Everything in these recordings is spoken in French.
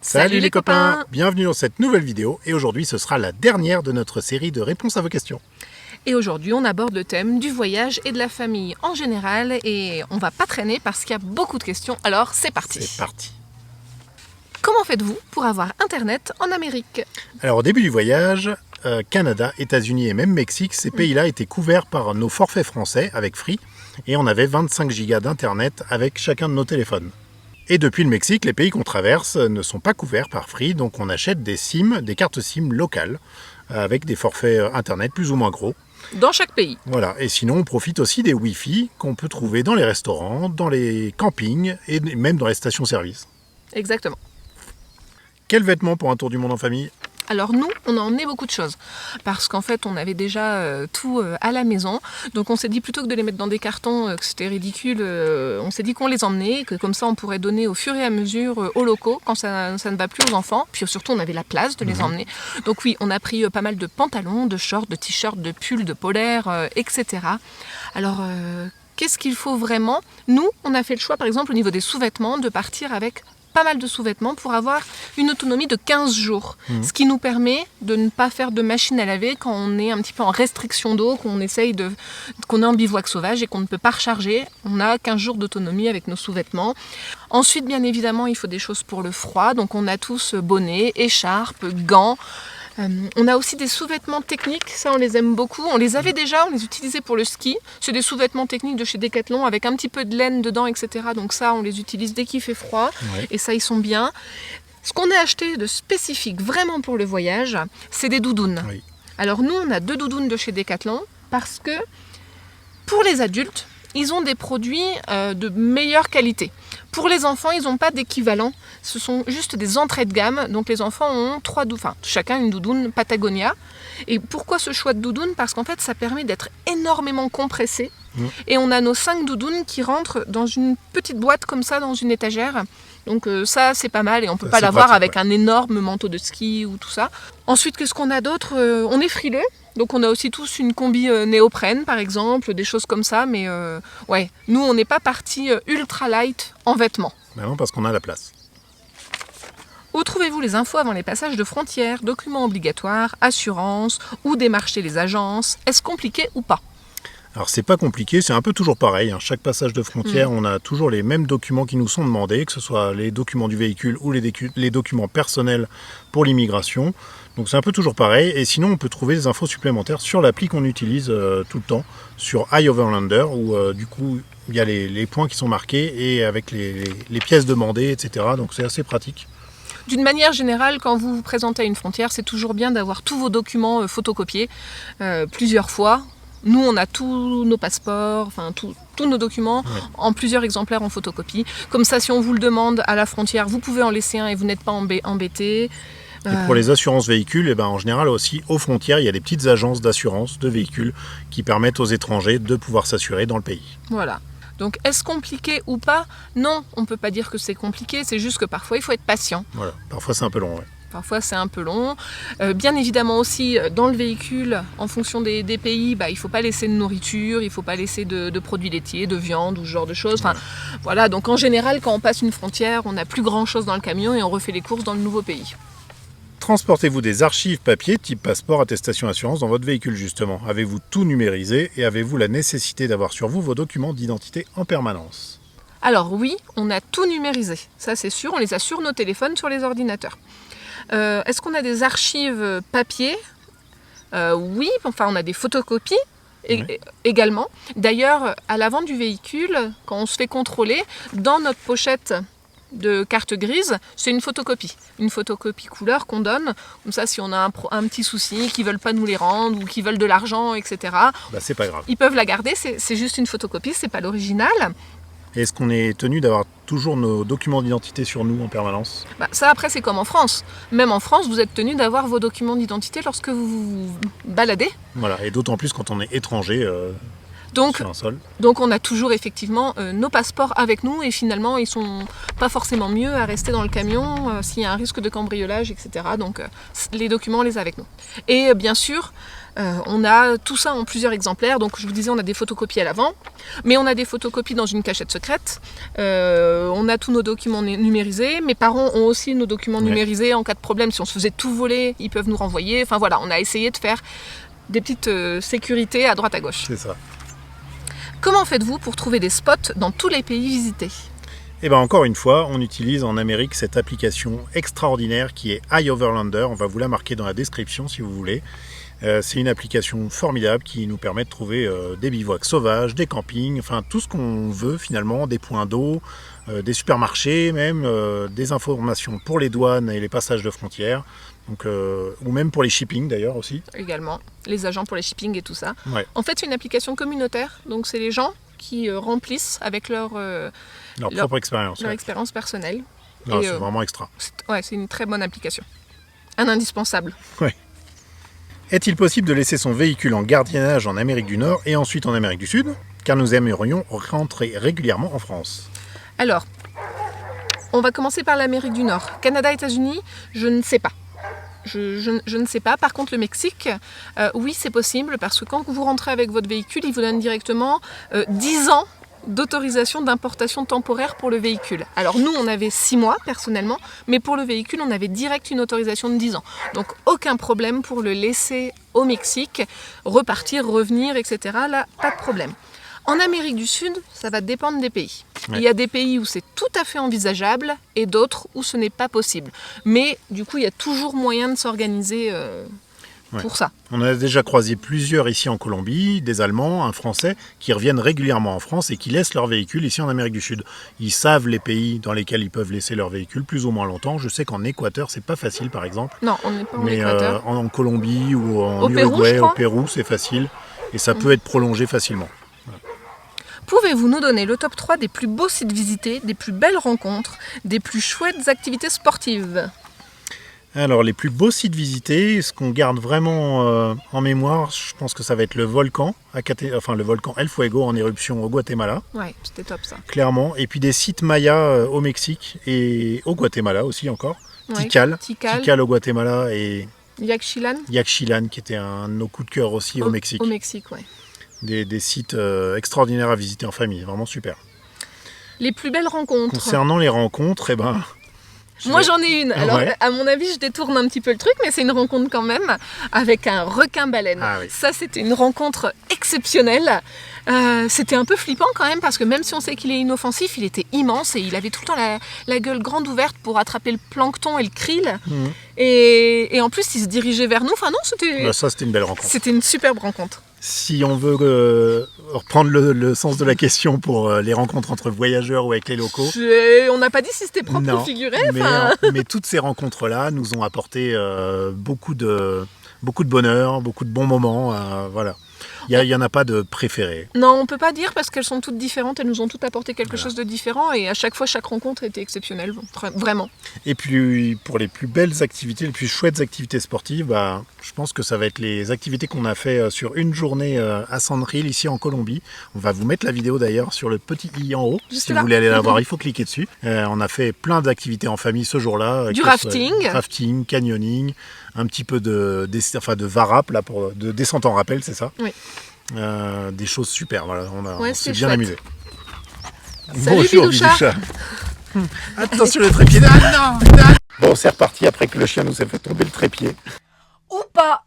Salut les copains! Bienvenue dans cette nouvelle vidéo et aujourd'hui ce sera la dernière de notre série de réponses à vos questions. Et aujourd'hui on aborde le thème du voyage et de la famille en général et on va pas traîner parce qu'il y a beaucoup de questions, alors c'est parti! C'est parti! Comment faites-vous pour avoir internet en Amérique? Alors au début du voyage, Canada, États-Unis et même Mexique, ces pays-là étaient couverts par nos forfaits français avec Free et on avait 25 gigas d'internet avec chacun de nos téléphones. Et depuis le Mexique, les pays qu'on traverse ne sont pas couverts par Free, donc on achète des SIM, des cartes SIM locales, avec des forfaits internet plus ou moins gros. Dans chaque pays. Voilà, et sinon on profite aussi des Wi-Fi qu'on peut trouver dans les restaurants, dans les campings et même dans les stations-service. Exactement. Quels vêtements pour un tour du monde en famille ? Alors nous, on a emmené beaucoup de choses, parce qu'en fait on avait déjà tout à la maison, donc on s'est dit plutôt que de les mettre dans des cartons, que c'était ridicule, on s'est dit qu'on les emmenait, que comme ça on pourrait donner au fur et à mesure aux locaux, quand ça ne va plus aux enfants, puis surtout on avait la place de les emmener. Donc oui, on a pris pas mal de pantalons, de shorts, de t-shirts, de pulls, de polaires, etc. Alors qu'est-ce qu'il faut vraiment ? Nous, on a fait le choix par exemple au niveau des sous-vêtements de partir avec pas mal de sous-vêtements pour avoir une autonomie de 15 jours. Ce qui nous permet de ne pas faire de machine à laver quand on est un petit peu en restriction d'eau, qu'on est en bivouac sauvage et qu'on ne peut pas recharger. On a 15 jours d'autonomie avec nos sous-vêtements. Ensuite, bien évidemment, il faut des choses pour le froid. Donc on a tous bonnets, écharpes, gants. On a aussi des sous-vêtements techniques, ça on les aime beaucoup. On les avait déjà, on les utilisait pour le ski. C'est des sous-vêtements techniques de chez Decathlon avec un petit peu de laine dedans, etc. Donc ça, on les utilise dès qu'il fait froid. Ouais. Et ça, ils sont bien. Ce qu'on a acheté de spécifique vraiment pour le voyage, c'est des doudounes. Oui. Alors nous, on a 2 doudounes de chez Decathlon parce que pour les adultes, ils ont des produits de meilleure qualité. Pour les enfants, ils n'ont pas d'équivalent. Ce sont juste des entrées de gamme. Donc les enfants ont chacun une doudoune Patagonia. Et pourquoi ce choix de doudoune ? Parce qu'en fait, ça permet d'être énormément compressé. Et on a nos 5 doudounes qui rentrent dans une petite boîte comme ça, dans une étagère. Donc ça, c'est pas mal et on ne peut pas l'avoir avec un énorme manteau de ski ou tout ça. Ensuite, qu'est-ce qu'on a d'autre ? On est frileux. Donc on a aussi tous une combi néoprène par exemple, des choses comme ça, mais ouais, nous on n'est pas parti ultra light en vêtements. Ben non, parce qu'on a la place. Où trouvez-vous les infos avant les passages de frontières, documents obligatoires, assurances, ou démarcher les agences ? Est-ce compliqué ou pas ? Alors c'est pas compliqué, c'est un peu toujours pareil. Chaque passage de frontière, on a toujours les mêmes documents qui nous sont demandés, que ce soit les documents du véhicule ou les documents personnels pour l'immigration. Donc c'est un peu toujours pareil. Et sinon, on peut trouver des infos supplémentaires sur l'appli qu'on utilise tout le temps, sur iOverlander, où du coup, il y a les points qui sont marqués et avec les pièces demandées, etc. Donc c'est assez pratique. D'une manière générale, quand vous vous présentez à une frontière, c'est toujours bien d'avoir tous vos documents photocopiés plusieurs fois. Nous, on a tous nos passeports, enfin tous nos documents en plusieurs exemplaires en photocopie. Comme ça, si on vous le demande à la frontière, vous pouvez en laisser un et vous n'êtes pas embêté. Et pour les assurances véhicules, en général aussi, aux frontières, il y a des petites agences d'assurance de véhicules qui permettent aux étrangers de pouvoir s'assurer dans le pays. Voilà. Donc, est-ce compliqué ou pas ? Non, on ne peut pas dire que c'est compliqué, c'est juste que parfois, il faut être patient. Voilà, parfois c'est un peu long, ouais. Parfois c'est un peu long. Bien évidemment aussi dans le véhicule, en fonction des pays, il ne faut pas laisser de nourriture, il ne faut pas laisser de produits laitiers, de viande ou ce genre de choses. Enfin, voilà, donc en général quand on passe une frontière, on n'a plus grand chose dans le camion et on refait les courses dans le nouveau pays. Transportez-vous des archives papier type passeport, attestation, assurance dans votre véhicule justement ? Avez-vous tout numérisé et avez-vous la nécessité d'avoir sur vous vos documents d'identité en permanence ? Alors oui, on a tout numérisé, ça c'est sûr, on les a sur nos téléphones, sur les ordinateurs. Est-ce qu'on a des archives papier ? Oui, enfin on a des photocopies également. D'ailleurs, à l'avant du véhicule, quand on se fait contrôler, dans notre pochette de carte grise, c'est une photocopie couleur qu'on donne. Comme ça, si on a un petit souci, qu'ils veulent pas nous les rendre ou qu'ils veulent de l'argent, etc. C'est pas grave. Ils peuvent la garder, c'est juste une photocopie, c'est pas l'original. Et est-ce qu'on est tenu d'avoir toujours nos documents d'identité sur nous en permanence ? Ça après c'est comme en France. Même en France, vous êtes tenu d'avoir vos documents d'identité lorsque vous vous baladez. Voilà, et d'autant plus quand on est étranger. Donc, sur un sol. donc on a toujours effectivement nos passeports avec nous et finalement ils sont pas forcément mieux à rester dans le camion s'il y a un risque de cambriolage, etc. Donc les documents on les a avec nous. Et bien sûr, on a tout ça en plusieurs exemplaires. Donc je vous disais, on a des photocopies à l'avant, mais on a des photocopies dans une cachette secrète. On a tous nos documents numérisés. Mes parents ont aussi nos documents numérisés. En cas de problème, si on se faisait tout voler, ils peuvent nous renvoyer. Enfin voilà, on a essayé de faire des petites sécurités à droite à gauche. C'est ça. Comment faites-vous pour trouver des spots dans tous les pays visités ? Et bien encore une fois, on utilise en Amérique cette application extraordinaire qui est iOverlander. On va vous la marquer dans la description si vous voulez. C'est une application formidable qui nous permet de trouver des bivouacs sauvages, des campings, enfin tout ce qu'on veut finalement, des points d'eau, des supermarchés même, des informations pour les douanes et les passages de frontières, donc, ou même pour les shipping d'ailleurs aussi. Également, les agents pour les shipping et tout ça. Ouais. En fait, c'est une application communautaire, donc c'est les gens qui remplissent avec leur propre expérience. leur expérience personnelle. Non, Et, c'est vraiment extra. c'est une très bonne application. Un indispensable. Ouais. Est-il possible de laisser son véhicule en gardiennage en Amérique du Nord et ensuite en Amérique du Sud ? Car nous aimerions rentrer régulièrement en France. Alors, on va commencer par l'Amérique du Nord. Canada, États-Unis, je ne sais pas. Je ne sais pas. Par contre, le Mexique, oui, c'est possible parce que quand vous rentrez avec votre véhicule, ils vous donnent directement 10 ans d'autorisation d'importation temporaire pour le véhicule. Alors nous, on avait 6 mois personnellement, mais pour le véhicule, on avait direct une autorisation de 10 ans. Donc aucun problème pour le laisser au Mexique, repartir, revenir, etc. Là, pas de problème. En Amérique du Sud, ça va dépendre des pays. Ouais. Il y a des pays où c'est tout à fait envisageable et d'autres où ce n'est pas possible. Mais du coup, il y a toujours moyen de s'organiser pour ça. On a déjà croisé plusieurs ici en Colombie, des Allemands, un Français, qui reviennent régulièrement en France et qui laissent leur véhicule ici en Amérique du Sud. Ils savent les pays dans lesquels ils peuvent laisser leur véhicule plus ou moins longtemps. Je sais qu'en Équateur, c'est pas facile par exemple. Non, on n'est pas en Mais Équateur. en Colombie ou en Au Pérou, Uruguay, je crois. au Pérou, c'est facile. Et ça peut être prolongé facilement. Pouvez-vous nous donner le top 3 des plus beaux sites visités, des plus belles rencontres, des plus chouettes activités sportives ? Alors, les plus beaux sites visités, ce qu'on garde vraiment en mémoire, je pense que ça va être le volcan, le volcan El Fuego en éruption au Guatemala, Ouais, c'était top ça. clairement. Et puis des sites mayas au Mexique et au Guatemala aussi encore. Ouais, Tikal Tikal, au Guatemala et Yaxchilan Yaxchilan qui était un de nos coups de cœur aussi au Mexique. Au Mexique, ouais. Des sites extraordinaires à visiter en famille, vraiment super. Les plus belles rencontres. Concernant les rencontres, Moi j'en ai une. Alors Ouais. à mon avis je détourne un petit peu le truc, mais c'est une rencontre quand même avec un requin-baleine. Ah oui. Ça c'était une rencontre exceptionnelle. C'était un peu flippant quand même parce que même si on sait qu'il est inoffensif, il était immense et il avait tout le temps la gueule grande ouverte pour attraper le plancton et le krill. Mhm. Et en plus il se dirigeait vers nous. Enfin non, Ça, c'était une belle rencontre. c'était une superbe rencontre. Si on veut reprendre le sens de la question pour les rencontres entre voyageurs ou avec les locaux, On n'a pas dit si c'était propre non, ou figuré. mais, Enfin... mais toutes ces rencontres-là nous ont apporté beaucoup de bonheur, beaucoup de bons moments. Voilà. Il n'y en a pas de préféré. Non, on peut pas dire parce qu'elles sont toutes différentes, elles nous ont toutes apporté quelque chose de différent et à chaque fois, chaque rencontre était exceptionnelle, vraiment. Et puis pour les plus belles activités, les plus chouettes activités sportives, je pense que ça va être les activités qu'on a fait sur une journée à Sandril, ici en Colombie. On va vous mettre la vidéo d'ailleurs sur le petit i en haut. Juste si là. vous voulez aller la voir, il faut cliquer dessus. On a fait plein d'activités en famille ce jour-là. Du que ce soit rafting. Rafting, canyoning, un petit peu de varap, là, de descente en rappel, c'est ça. Oui. Des choses super, voilà. On s'est c'était bien chouette. amusé. Salut, Bidoucha. Attention le trépied. Ah, non. Bon, c'est reparti après que le chien nous ait fait tomber le trépied. Ou pas.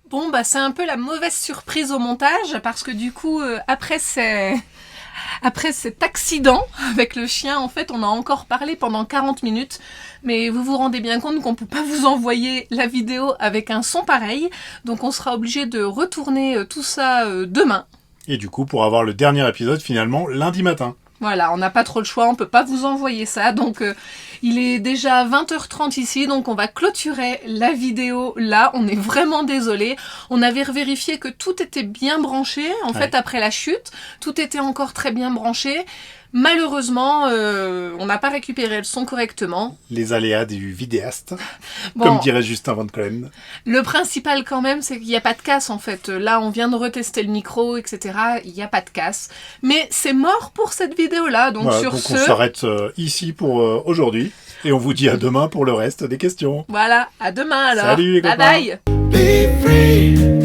Bon, bah c'est un peu la mauvaise surprise au montage parce que du coup, après cet accident avec le chien, en fait, on a encore parlé pendant 40 minutes. Mais vous vous rendez bien compte qu'on ne peut pas vous envoyer la vidéo avec un son pareil. Donc on sera obligé de retourner tout ça demain. Et du coup, pour avoir le dernier épisode, finalement, lundi matin. Voilà, on n'a pas trop le choix, on peut pas vous envoyer ça. Donc il est déjà 20h30 ici, donc on va clôturer la vidéo là. On est vraiment désolé. On avait vérifié que tout était bien branché. En fait, après la chute, tout était encore très bien branché. Malheureusement, on n'a pas récupéré le son correctement. Les aléas du vidéaste, Bon, comme dirait Justin Van Colen. le principal quand même, c'est qu'il n'y a pas de casse en fait. Là, on vient de retester le micro, etc. Il n'y a pas de casse. Mais c'est mort pour cette vidéo-là. Donc Voilà, sur donc ce, on s'arrête ici pour aujourd'hui. Et on vous dit à demain pour le reste des questions. voilà, à demain alors. Salut les bye copains. bye. Be free.